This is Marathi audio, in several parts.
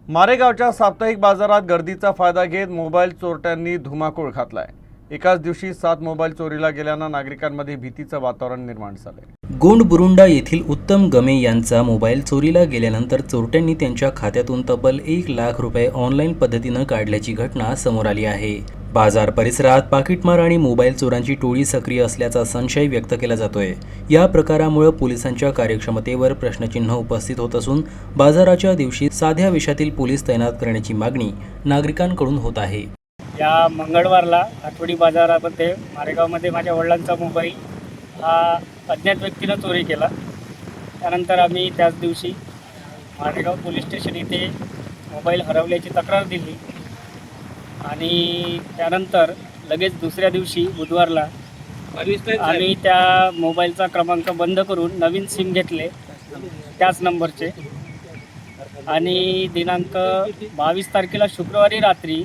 मारेगावच्या साप्ताहिक बाजारात गर्दीचा फायदा घेत मोबाईल चोरट्यांनी धुमाकूळ घातलाय। एकाच दिवशी 7 मोबाईल चोरीला गेल्यानं नागरिकांमध्ये भीतीचं वातावरण निर्माण झालंय। गोंडबुरुंडा येथील उत्तम गमे यांचा मोबाईल चोरीला गेल्यानंतर चोरट्यांनी त्यांच्या खात्यातून तब्बल 1 लाख रुपये ऑनलाईन पद्धतीनं काढल्याची घटना समोर आली आहे। बाजार परिसरात पाकिटमार आणि मोबाईल चोरांची टोळी सक्रिय असल्याचा संशय व्यक्त केला जातोय। या प्रकारामुळे पोलिसांच्या कार्यक्षमतेवर प्रश्नचिन्ह उपस्थित होत असून बाजाराच्या दिवशी साध्या वेशातील पोलीस तैनात करण्याची मागणी नागरिकांकडून होत आहे। या मंगळवारला आठवडी बाजारामध्ये मारेगावमध्ये माझ्या वडिलांचा मोबाईल हा अज्ञात व्यक्तीनं चोरी केला। त्यानंतर आम्ही त्याच दिवशी मारेगाव पोलीस स्टेशन इथे मोबाईल हरवल्याची तक्रार दिली आणि त्यानंतर लगेच दुसऱ्या दिवशी बुधवारला आम्ही त्या मोबाईलचा क्रमांक बंद करून नवीन सिम घेतले त्याच नंबरचे आणि दिनांक 22 तारखेला शुक्रवारी रात्री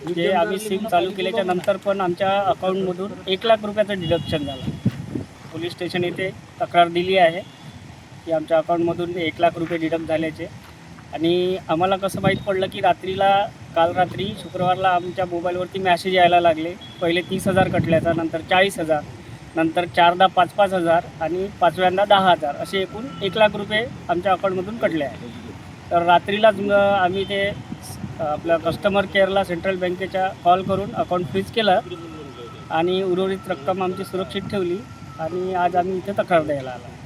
जे आम्ही सिम चालू केल्याच्या नंतर पण आमच्या अकाउंटमधून 1 लाख रुपयाचं डिडक्शन झालं। पोलीस स्टेशन येथे तक्रार दिली आहे की आमच्या अकाउंटमधून 1 लाख रुपये डिडक्ट झाल्याचे आणि आम्हाला कसं माहीत पडलं की काल रात्री शुक्रवारला आमच्या मोबाईलवरती मॅसेज यायला लागले। पहिले 30,000 कटल्याचा, नंतर 40,000, नंतर 4दा 5,000 आणि 5व्यांदा 10,000 असे एकूण 1 लाख रुपये आमच्या अकाउंटमधून कटले आहे। तर रात्रीलाच आम्ही ते आपल्या कस्टमर केअरला सेंट्रल बँकेच्या कॉल करून अकाउंट फ्रीज केलं आणि उर्वरित रक्कम आमची सुरक्षित ठेवली आणि आज आम्ही इथे तक्रार द्यायला आलो।